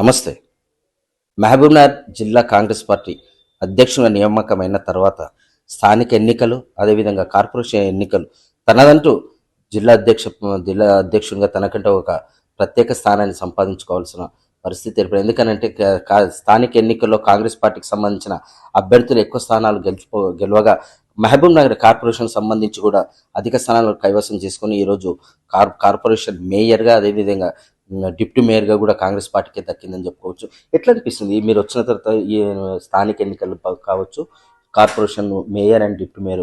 నమస్తే. మహబూబ్‌నగర్ జిల్లా కాంగ్రెస్ పార్టీ అధ్యక్షునిగా నియామకమైన తర్వాత స్థానిక ఎన్నికలు, అదేవిధంగా కార్పొరేషన్ ఎన్నికలు తనదంటూ జిల్లా అధ్యక్షునిగా తనకంటూ ఒక ప్రత్యేక స్థానాన్ని సంపాదించుకోవాల్సిన పరిస్థితి ఏర్పడింది. ఎందుకనంటే స్థానిక ఎన్నికల్లో కాంగ్రెస్ పార్టీకి సంబంధించిన అభ్యర్థులు ఎక్కువ స్థానాలు గెలవగా మహబూబ్‌నగర్ కార్పొరేషన్ సంబంధించి కూడా అధిక స్థానాలు కైవసం చేసుకొని ఈరోజు కార్పొరేషన్ మేయర్‌గా, అదేవిధంగా డిప్యూటీ మేయర్గా కూడా కాంగ్రెస్ పార్టీకే దక్కిందని చెప్పుకోవచ్చు. ఎట్లా అనిపిస్తుంది మీరు వచ్చిన తర్వాత ఈ స్థానిక ఎన్నికలు కావచ్చు, corporation mayor and deputy mayor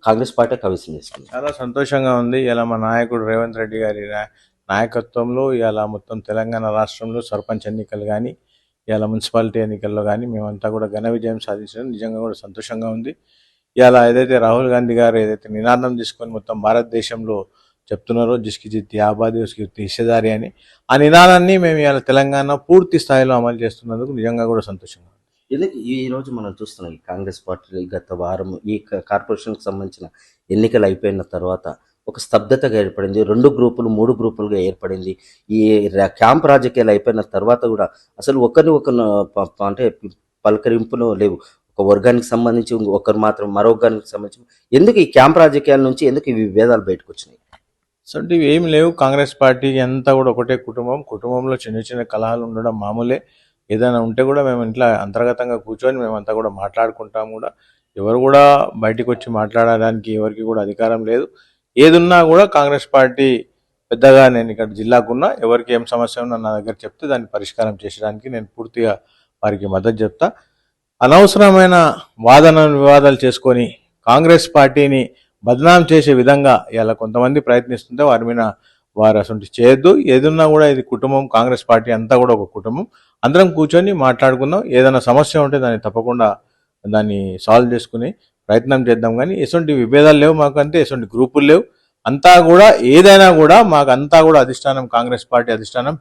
Congress party కైవసం చేసుకుంది? చాలా సంతోషంగా ఉంది. ఇలా మా నాయకుడు రేవంత్ రెడ్డి గారి నాయకత్వంలో ఇలా మొత్తం తెలంగాణ రాష్ట్రంలో సర్పంచ్ ఎన్నికలు కానీ, ఇలా మున్సిపాలిటీ ఎన్నికల్లో కానీ మేమంతా కూడా ఘన విజయం సాధించడం నిజంగా కూడా సంతోషంగా ఉంది. ఇలా ఏదైతే రాహుల్ గాంధీ గారు ఏదైతే నినాదం తీసుకొని మొత్తం భారతదేశంలో చెప్తున్నారో జిస్కి జిత్తి ఆబాది ఉస్కి హిస్సేదారి అని, ఆ నినాదాన్ని మేము ఇలా తెలంగాణ పూర్తి స్థాయిలో అమలు చేస్తున్నందుకు నిజంగా కూడా సంతోషంగా ఉంది. ఎందుకు ఈరోజు మనం చూస్తున్నాం ఈ కాంగ్రెస్ పార్టీ గత వారం ఈ కార్పొరేషన్కి సంబంధించిన ఎన్నికలు అయిపోయిన తర్వాత ఒక స్తబ్దతగా ఏర్పడింది. 2 గ్రూపులు 3 గ్రూపులుగా ఏర్పడింది. ఈ క్యాంప్ రాజకీయాలు అయిపోయిన తర్వాత కూడా అసలు ఒకరిని అంటే పలకరింపులు లేవు. ఒక వర్గానికి సంబంధించి ఒకరు మాత్రం మరో వర్గానికి సంబంధించి ఎందుకు ఈ క్యాంప్ రాజకీయాల నుంచి ఎందుకు ఈ విభేదాలు బయటకు వచ్చినాయి? సో ఇవి ఏమి లేవు. కాంగ్రెస్ పార్టీకి అంతా కూడా ఒకటే కుటుంబంలో చిన్న చిన్న కలహాలు ఉండడం మామూలే. ఏదైనా ఉంటే కూడా మేము ఇంట్లో అంతర్గతంగా కూర్చొని మేమంతా కూడా మాట్లాడుకుంటాం కూడా. ఎవరు కూడా బయటికి వచ్చి మాట్లాడడానికి ఎవరికి కూడా అధికారం లేదు. ఏదున్నా కూడా కాంగ్రెస్ పార్టీ పెద్దగా నేను ఇక్కడ జిల్లాకున్నా ఎవరికి ఏం సమస్య ఉన్నా నా దగ్గర చెప్తే దాన్ని పరిష్కారం చేసడానికి నేను పూర్తిగా వారికి మద్దతు చెప్తా. అనవసరమైన వివాదాలు చేసుకొని కాంగ్రెస్ పార్టీని బదనాం చేసే విధంగా ఇలా కొంతమంది ప్రయత్నిస్తుంటే వారు అసలు చేయొద్దు. ఏదున్నా కూడా ఇది కుటుంబం, కాంగ్రెస్ పార్టీ అంతా కూడా ఒక కుటుంబం. అందరం కూర్చొని మాట్లాడుకుందాం. ఏదైనా సమస్య ఉంటే దాన్ని తప్పకుండా సాల్వ్ చేసుకుని ప్రయత్నం చేద్దాం. కానీ ఎటువంటి విభేదాలు లేవు మాకు, అంతే ఎటువంటి గ్రూపులు లేవు. అంతా కూడా ఏదైనా కూడా మాకు అంతా కూడా అధిష్టానం, కాంగ్రెస్ పార్టీ అధిష్టానం,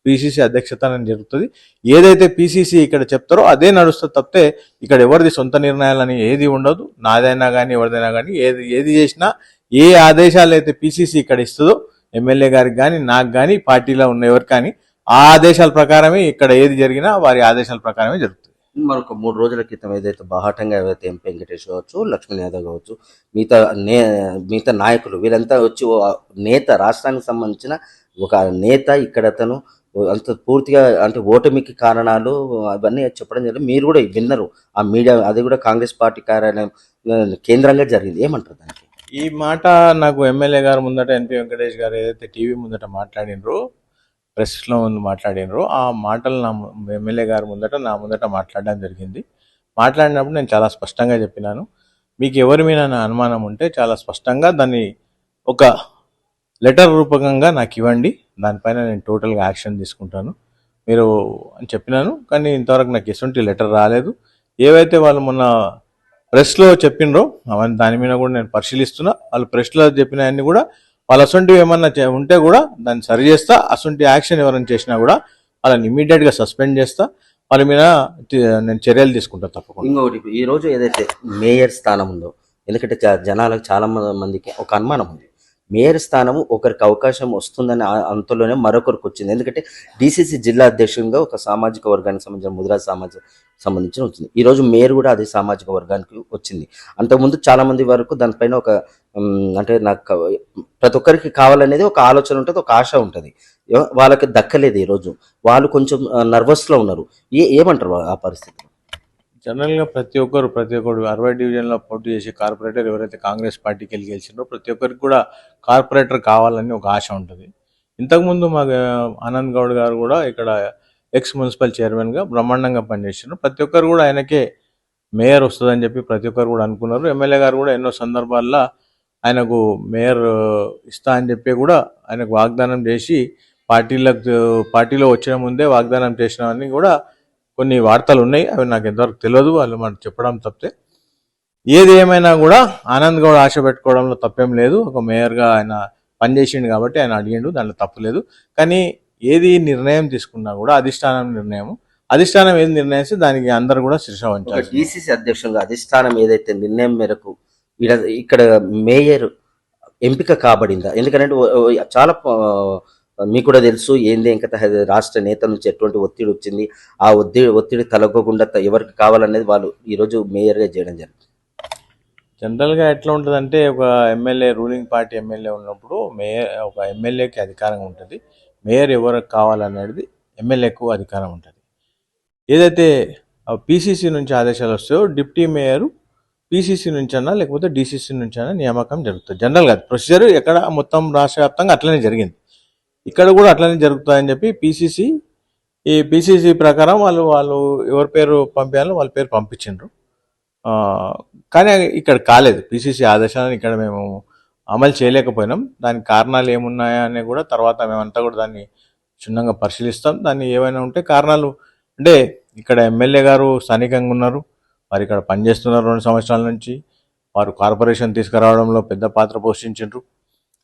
పిసిసి అధ్యక్షతన జరుగుతుంది. ఏదైతే పిసిసి ఇక్కడ చెప్తారో అదే నడుస్తుంది తప్పితే ఇక్కడ ఎవరిది సొంత నిర్ణయాలని ఏది ఉండదు. నాదైనా కానీ ఎవరిదైనా కానీ ఏది చేసినా ఏ ఆదేశాలు అయితే పిసిసి ఇక్కడ ఇస్తుందో ఎమ్మెల్యే గారికి కానీ నాకు కానీ పార్టీలో ఉన్న ఎవరికి కానీ ఆ ఆదేశాల ప్రకారమే ఇక్కడ ఏది జరిగినా వారి ఆదేశాల ప్రకారమే జరుగుతుంది. మరొక 3 రోజుల క్రితం ఏదైతే బాహాటంగా ఏదైతే ఎంపీ వెంకటేష్ కావచ్చు, లక్ష్మణ్ యాదవ్ కావచ్చు, మిగతా నాయకులు వీళ్ళంతా వచ్చి రాష్ట్రానికి సంబంధించిన ఒక నేత ఇక్కడ అతను అంత పూర్తిగా అంటే ఓటమికి కారణాలు అవన్నీ చెప్పడం జరిగింది. మీరు కూడా విన్నరు ఆ మీడియా, అది కూడా కాంగ్రెస్ పార్టీ కార్యాలయం కేంద్రంగా జరిగింది. ఏమంటారు దానికి? ఈ మాట నాకు ఎమ్మెల్యే గారు ముందట, ఎంపీ వెంకటేష్ గారు ఏదైతే టీవీ ముందట మాట్లాడినరో, ప్రెస్లో మాట్లాడినరో ఆ మాటలు ఎమ్మెల్యే గారు నా ముందట మాట్లాడడం జరిగింది. మాట్లాడినప్పుడు నేను చాలా స్పష్టంగా చెప్పినాను, మీకు ఎవరి మీద అనుమానం ఉంటే చాలా స్పష్టంగా దాన్ని ఒక లెటర్ రూపకంగా నాకు ఇవ్వండి, దానిపైన నేను టోటల్గా యాక్షన్ తీసుకుంటాను మీరు అని చెప్పినాను. కానీ ఇంతవరకు నాకు ఎటువంటి లెటర్ రాలేదు. ఏవైతే వాళ్ళు మొన్న ప్రెస్లో చెప్పినరో అవన్నీ దాని మీద కూడా నేను పరిశీలిస్తున్నా. వాళ్ళు ప్రెస్లో చెప్పినవన్నీ కూడా వాళ్ళు అసొంటివి ఏమన్నా ఉంటే కూడా దాన్ని సరి చేస్తా. అసొంటి యాక్షన్ ఎవరైనా చేసినా కూడా వాళ్ళని ఇమీడియట్గా సస్పెండ్ చేస్తా. వాళ్ళ మీద నేను చర్యలు తీసుకుంటా తప్పకుండా. ఇంకొకటి, ఈరోజు ఏదైతే మేయర్ స్థానం ఉందో, ఎందుకంటే జనాలకు చాలా మందికి ఒక అనుమానం ఉంది, మేయర్ స్థానము ఒకరికి అవకాశం వస్తుందని అంతలోనే మరొకరికి వచ్చింది. ఎందుకంటే డిసిసి జిల్లా అధ్యక్షునిగా ఒక సామాజిక వర్గానికి సంబంధించిన ముదిరాజ్ సంబంధించిన వచ్చింది. ఈరోజు మేయర్ కూడా అదే సామాజిక వర్గానికి వచ్చింది. అంతకుముందు చాలా మంది వరకు దానిపైన ఒక అంటే నాకు ప్రతి ఒక్కరికి కావాలనేది ఒక ఆలోచన ఉంటుంది, ఒక ఆశ ఉంటుంది. వాళ్ళకి దక్కలేదు. ఈరోజు వాళ్ళు కొంచెం నర్వస్లో ఉన్నారు. ఏమంటారు ఆ పరిస్థితి? జనరల్గా ప్రతి ఒక్కరు 60 డివిజన్లో పోటీ చేసే కార్పొరేటర్ ఎవరైతే కాంగ్రెస్ పార్టీకి వెళ్ళి గెలిచిందో ప్రతి ఒక్కరికి కూడా కార్పొరేటర్ కావాలని ఒక ఆశ ఉంటుంది. ఇంతకుముందు మా ఆనంద్ గౌడ్ గారు కూడా ఇక్కడ ఎక్స్ మున్సిపల్ చైర్మన్గా బ్రహ్మాండంగా పనిచేసినారు. ప్రతి ఒక్కరు కూడా ఆయనకే మేయర్ వస్తుందని చెప్పి ప్రతి ఒక్కరు కూడా అనుకున్నారు. ఎమ్మెల్యే గారు కూడా ఎన్నో సందర్భాల్లో ఆయనకు మేయర్ ఇస్తా అని చెప్పి కూడా ఆయనకు వాగ్దానం చేసి పార్టీలో వచ్చిన ముందే వాగ్దానం చేసినవన్నీ కూడా కొన్ని వార్తలు ఉన్నాయి. అవి నాకు ఎంతవరకు తెలియదు, వాళ్ళు మనం చెప్పడం తప్పితే. ఏది ఏమైనా కూడా ఆనంద్ గౌడ్ ఆశ పెట్టుకోవడంలో తప్పేం లేదు. ఒక మేయర్గా ఆయన పనిచేసిండు కాబట్టి ఆయన అడిగిండు, దాంట్లో తప్పు లేదు. కానీ ఏది నిర్ణయం తీసుకున్నా కూడా అధిష్టానం ఏది నిర్ణయిస్తే దానికి అందరూ కూడా శిక్ష వహించాలి. డిసిసి అధ్యక్షులుగా అధిష్టానం ఏదైతే నిర్ణయం మేరకు ఇక్కడ మేయర్ ఎంపిక కాబడిందా? ఎందుకంటే చాలా మీకు కూడా తెలుసు ఏంది ఇంకా రాష్ట్ర నేత నుంచి ఎటువంటి ఒత్తిడి వచ్చింది. ఆ ఒత్తిడి తలగకుండా ఎవరికి కావాలనేది వాళ్ళు ఈరోజు మేయర్గా చేయడం జరిగింది. జనరల్గా ఎట్లా ఉంటుందంటే ఒక ఎమ్మెల్యే రూలింగ్ పార్టీ ఎమ్మెల్యే ఉన్నప్పుడు ఒక ఎమ్మెల్యేకి అధికారం ఉంటుంది. మేయర్ ఎవరికి కావాలనేది ఎమ్మెల్యేకు అధికారం ఉంటుంది. ఏదైతే పీసీసీ నుంచి ఆదేశాలు వస్తాయో డిప్యూటీ మేయర్ పీసీసీ నుంచైనా లేకపోతే డీసీసీ నుంచైనా నియామకం జరుగుతుంది. జనరల్గా ప్రొసీజర్ ఎక్కడ మొత్తం రాష్ట్ర వ్యాప్తంగా అట్లనే జరిగింది. ఇక్కడ కూడా అట్లనే జరుగుతాయని చెప్పి ఈ పీసీసీ ప్రకారం వాళ్ళు ఎవరి పేరు పంపించాలో వాళ్ళ పేరు పంపించిండ్రు. కానీ ఇక్కడ కాలేదు. పీసీసీ ఆదేశాలను ఇక్కడ మేము అమలు చేయలేకపోయినాం. దానికి కారణాలు ఏమున్నాయా అని కూడా తర్వాత మేమంతా కూడా దాన్ని క్షుణ్ణంగా పరిశీలిస్తాం. దాన్ని ఏమైనా ఉంటే కారణాలు అంటే ఇక్కడ ఎమ్మెల్యే గారు స్థానికంగా ఉన్నారు, వారు ఇక్కడ పనిచేస్తున్నారు 2 సంవత్సరాల నుంచి. వారు కార్పొరేషన్ తీసుకురావడంలో పెద్ద పాత్ర పోషించారు.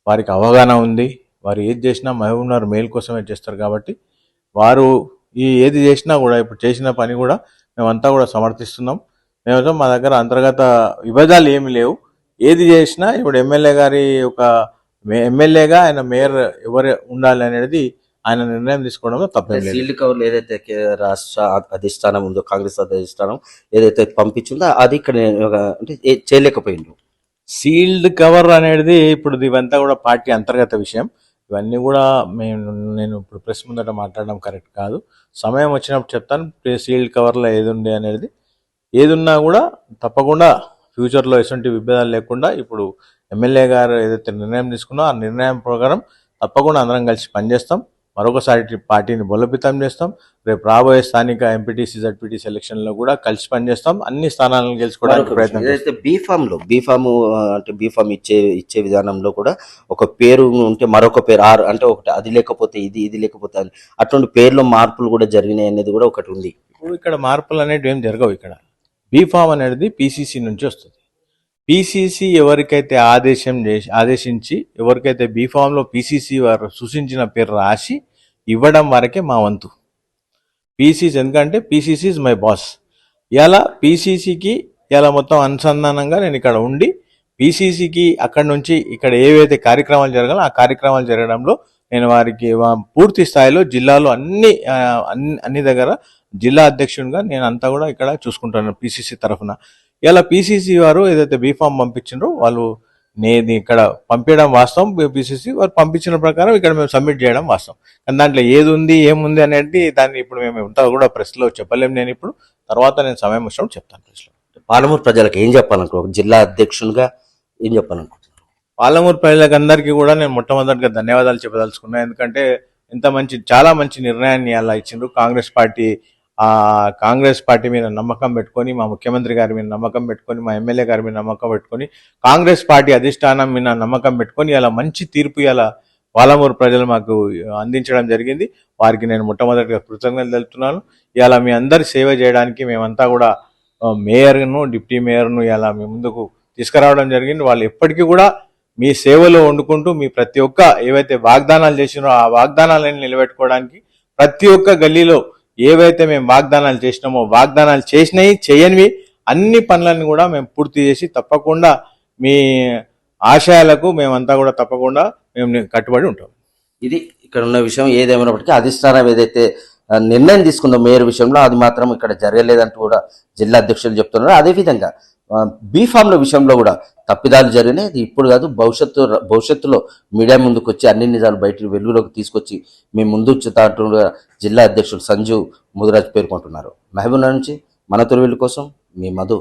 వారికి అవగాహన ఉంది. వారు ఏది చేసినా మహబూబ్నగర్ మేలు కోసమే చేస్తారు కాబట్టి వారు ఏది చేసినా కూడా ఇప్పుడు చేసిన పని కూడా మేమంతా కూడా సమర్థిస్తున్నాం. మేమైతే మా దగ్గర అంతర్గత విభేదాలు ఏమి లేవు. ఏది చేసినా ఇప్పుడు ఎమ్మెల్యే గారి ఒక ఎమ్మెల్యేగా ఆయన మేయర్ ఎవరు ఉండాలి అనేది ఆయన నిర్ణయం తీసుకోవడంలో తప్పేం లేదు. సీల్డ్ కవర్లు ఏదైతే రాష్ట్ర అధిష్టానం ఉందో, కాంగ్రెస్ అధిష్టానం ఏదైతే పంపించిందో అది ఇక్కడ అంటే చేయలేకపోయిండు. సీల్డ్ కవర్ అనేది ఇప్పుడు ఇవంతా కూడా పార్టీ అంతర్గత విషయం. ఇవన్నీ కూడా నేను ఇప్పుడు ప్రెస్ ముందట మాట్లాడడం కరెక్ట్ కాదు. సమయం వచ్చినప్పుడు చెప్తాను. సీల్డ్ కవర్లో ఏది ఉండే అనేది. ఏదున్నా కూడా తప్పకుండా ఫ్యూచర్లో ఎటువంటి విభేదాలు లేకుండా ఇప్పుడు ఎమ్మెల్యే గారు ఏదైతే నిర్ణయం తీసుకున్నో ఆ నిర్ణయం ప్రకారం తప్పకుండా అందరం కలిసి పనిచేస్తాం. మరొకసారి పార్టీని బలోపేతం చేస్తాం. రేపు రాబోయే స్థానిక ఎంపీటీసీ జడ్పీటీసీ ఎలక్షన్లో కూడా కలిసి పనిచేస్తాం. అన్ని స్థానాలను గెలుచుకోవడానికి ప్రయత్నం చేస్తాం. బీఫామ్ ఇచ్చే విధానంలో కూడా ఒక పేరు ఉంటే మరొక పేరు అంటే ఒకటి అది లేకపోతే ఇది లేకపోతే అది, అటువంటి పేర్లో మార్పులు కూడా జరిగినాయి అనేది కూడా ఒకటి ఉంది. ఇప్పుడు ఇక్కడ మార్పులు అనేవి ఏం జరగవు. ఇక్కడ బీఫామ్ అనేది పీసీసీ నుంచి వస్తుంది. పీసీసీ ఎవరికైతే ఆదేశించి ఎవరికైతే బీఫామ్లో పీసీసీ వారు సూచించిన పేరు రాసి ఇవ్వడం వరకే మా వంతు. పీసీసీ ఎందుకంటే పీసీసీ ఇస్ మై బాస్. ఇలా పీసీసీకి ఇలా మొత్తం అనుసంధానంగా నేను ఇక్కడ ఉండి పీసీసీకి అక్కడి నుంచి ఇక్కడ ఏవైతే కార్యక్రమాలు జరగాలో ఆ కార్యక్రమాలు జరగడంలో నేను వారికి పూర్తి స్థాయిలో జిల్లాలో అన్ని దగ్గర జిల్లా అధ్యక్షునిగా నేను అంతా కూడా ఇక్కడ చూసుకుంటాను పీసీసీ తరఫున. ఇలా పీసీసీ వారు ఏదైతే బీఫామ్ పంపించారో వాళ్ళు నేను ఇక్కడ పంపించడం వాస్తవం. పీసీసీ వారు పంపించిన ప్రకారం ఇక్కడ మేము సబ్మిట్ చేయడం వాస్తవం. కానీ దాంట్లో ఏది ఉంది ఏముంది అనేది దాన్ని ఇప్పుడు మేము ఇంత కూడా ప్రెస్లో చెప్పలేము. నేను ఇప్పుడు తర్వాత నేను సమయం వచ్చినప్పుడు చెప్తాను ప్రెస్లో. పాలమూరు ప్రజలకు ఏం చెప్పాలనుకో, జిల్లా అధ్యక్షునిగా ఏం చెప్పాలనుకుంటున్నాను? పాలమూరు ప్రజలకు అందరికీ కూడా నేను మొట్టమొదటిగా ధన్యవాదాలు చెప్పదలుచుకున్నాను. ఎందుకంటే చాలా మంచి నిర్ణయాన్ని అలా ఇచ్చిండ్రు. కాంగ్రెస్ పార్టీ మీద నమ్మకం పెట్టుకొని, మా ముఖ్యమంత్రి గారి మీద నమ్మకం పెట్టుకొని, మా ఎమ్మెల్యే గారి మీద నమ్మకం పెట్టుకొని, కాంగ్రెస్ పార్టీ అధిష్టానం మీద నమ్మకం పెట్టుకొని ఇలా మంచి తీర్పు ఇలా పాలమూరు ప్రజలు మాకు అందించడం జరిగింది. వారికి నేను మొట్టమొదటిగా కృతజ్ఞతలు తెలుపుతున్నాను. ఇలా మీ అందరి సేవ చేయడానికి మేమంతా కూడా మేయర్ను డిప్యూటీ మేయర్ను ఇలా మీ ముందుకు తీసుకురావడం జరిగింది. వాళ్ళు ఎప్పటికీ కూడా మీ సేవలో వండుకుంటూ మీ ప్రతి ఒక్క ఏవైతే వాగ్దానాలు చేసినో ఆ వాగ్దానాలను నిలబెట్టుకోవడానికి ప్రతి ఒక్క గల్లీలో ఏవైతే మేము వాగ్దానాలు చేసినామో వాగ్దానాలు చేసినవి చేయనివి అన్ని పనులను కూడా మేము పూర్తి చేసి తప్పకుండా మీ ఆశయాలకు మేమంతా కూడా తప్పకుండా మేము కట్టుబడి ఉంటాం. ఇది ఇక్కడ ఉన్న విషయం. ఏదేమైనప్పటికీ అధిష్టానం ఏదైతే నిర్ణయం తీసుకుందో మేయర్ విషయంలో అది మాత్రం ఇక్కడ జరగలేదంటూ కూడా జిల్లా అధ్యక్షులు చెప్తున్నారు. అదేవిధంగా బీఫామ్ల విషయంలో కూడా తప్పిదాలు జరిగినాయి. అది ఇప్పుడు కాదు, భవిష్యత్తులో మీడియా ముందుకు వచ్చి అన్ని నిజాలు బయట వెలుగులోకి తీసుకొచ్చి మేము ముందు వచ్చేటట్టు జిల్లా అధ్యక్షుడు సంజీవ్ ముదిరాజ్ పేర్కొంటున్నారు. మహబూబ్నగర్ నుంచి మన తొలివెల్లి కోసం మీ మధు.